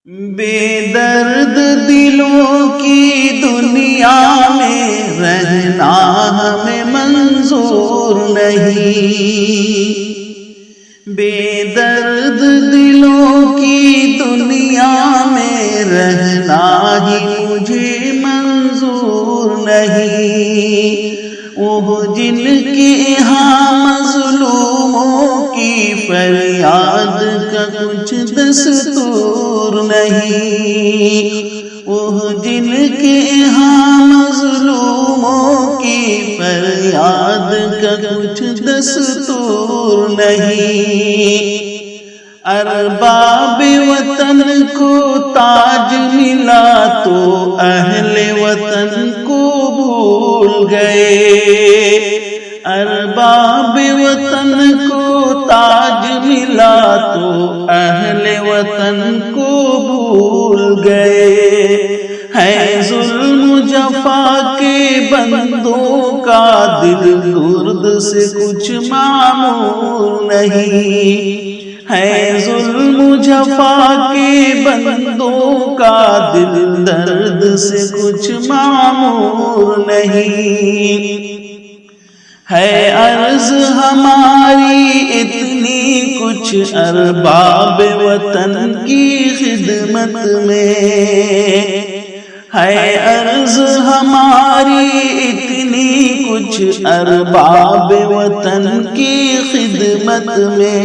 بے درد دلوں کی دنیا میں رہنا ہمیں منظور نہیں، بے درد دلوں کی دنیا میں رہنا ہی مجھے منظور نہیں۔ وہ جن کے یہاں مظلوموں کی فریاد کا کچھ دستور نہیں، وہ جن کے یہاں مظلوموں کی فریاد کا کچھ دستور نہیں۔ ارباب وطن کو تاج ملا تو اہل وطن کو بھول گئے، ارباب وطن کو تاج ملا تو اہل وطن کو بھول گئے۔ ہے ظلم جفا کے بندوں کا دل درد سے کچھ معمور نہیں، ہے ظلم جفا کے بندوں کا دل درد سے کچھ معمور نہیں۔ ہے عرض ہماری اتنی کچھ ارباب وطن کی خدمت میں، ہے عرض ہماری اتنی کچھ ارباب وطن کی خدمت میں۔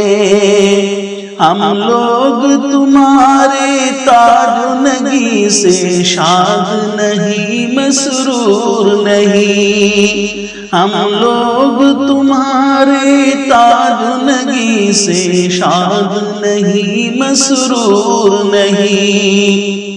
ہم لوگ تمہارے تاج نگی سے شاد نہیں، مسرور نہیں، ہم لوگ تمہارے تاج نگی سے شاد نہیں، مسرور نہیں۔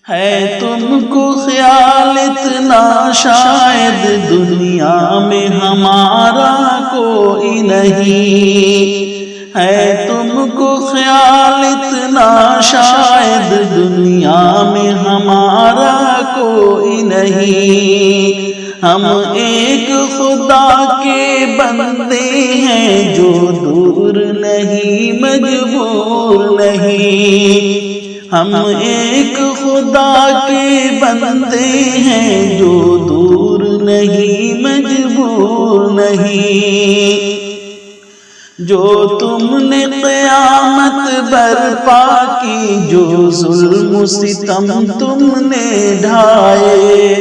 ہے تم کو خیال اتنا شاید دنیا میں ہمارا کوئی نہیں، ہے تم کو خیال اتنا شاید دنیا میں ہمارا کوئی نہیں۔ ہم ایک خدا کے بندے ہیں جو دور نہیں، مجبور نہیں، ہم ایک خدا کے بندے ہیں جو دور نہیں، مجبور نہیں۔ جو تم نے قیامت برپا کی، جو ظلم و ستم تم نے ڈھائے،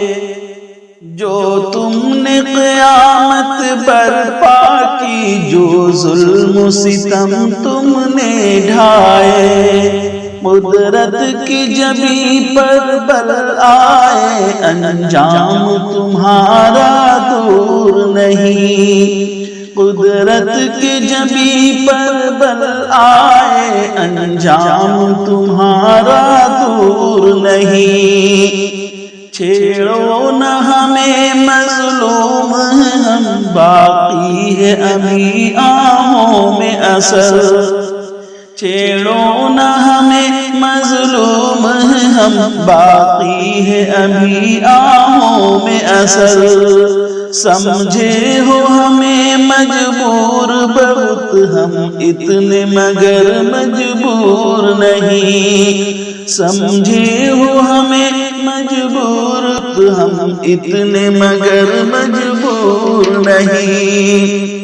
جو تم نے قیامت برپا کی، جو ظلم و ستم تم نے ڈھائے۔ قدرت کی جبیں پر بل آئے، انجام تمہارا دور نہیں، قدرت کی جبیں پر بل آئے، انجام تمہارا دور نہیں۔ چھیڑو نہ ہمیں مظلوم ہم، باقی ہے ابھی آہوں میں اثر، چھیڑو نہ ہمیں مظلوم ہم، باقی ہے ابھی آہوں میں اثر۔ سمجھے ہو ہمیں مجبور بہت ہم اتنے مگر مجبور نہیں، سمجھے ہو ہمیں مجبور ہم اتنے مگر مجبور نہیں۔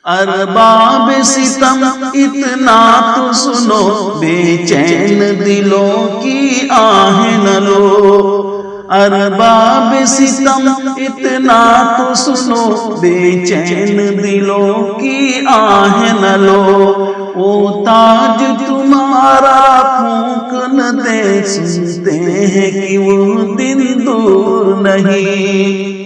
ارباب ستم اتنا تو سنو، بے چین دلوں کی آہیں نہ لو، ارباب ستم اتنا تو سنو، بے چین دلوں کی آہیں نہ لو۔ وہ تاج تمہارا پھونک نہ دے، سنتے ہیں کہ وہ دن دور نہیں،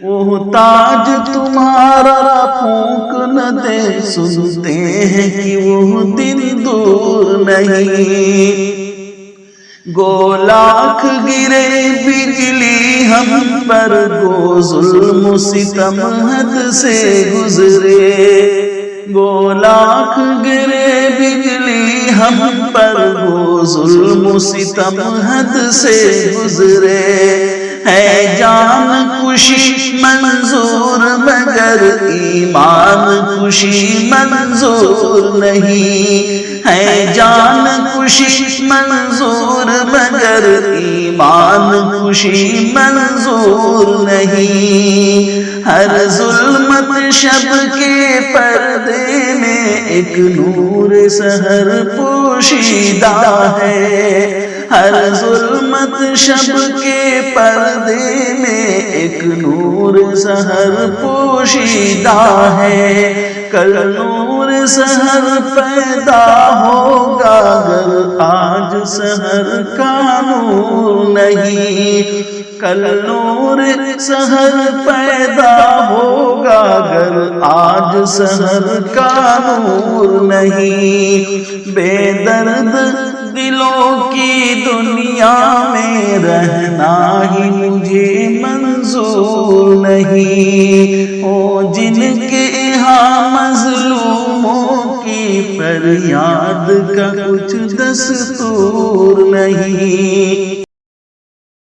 وہ تاج تمہارا پھونک نہ دے، سنتے ہیں کہ وہ دن دور نہیں۔ گو لاکھ گرے بجلی ہم پر، گو ظلم و ستم حد سے گزرے، گو لاکھ گرے بجلی ہم پر، گو ظلم و ستم حد سے گزرے۔ ہے جان کشی منظور مگر ایمان کشی منظور نہیں، ہے جان کشی منظور مگر ایمان کشی منظور نہیں۔ ہر ظلمت شب کے پردے میں ایک نور سحر پوشیدہ ہے، ہر ظلمت شب کے پردے میں ایک نور سحر پوشیدہ ہے۔ کل نور سحر پیدا ہوگا گر آج سحر کا نور نہیں، کل نور سحر پیدا ہوگا گر آج سحر کا نور نہیں۔ بے درد دلوں کی دنیا میں رہنا ہی مجھے منظور نہیں، او جن کے یہاں مظلوموں کی فریاد کا کچھ دستور نہیں۔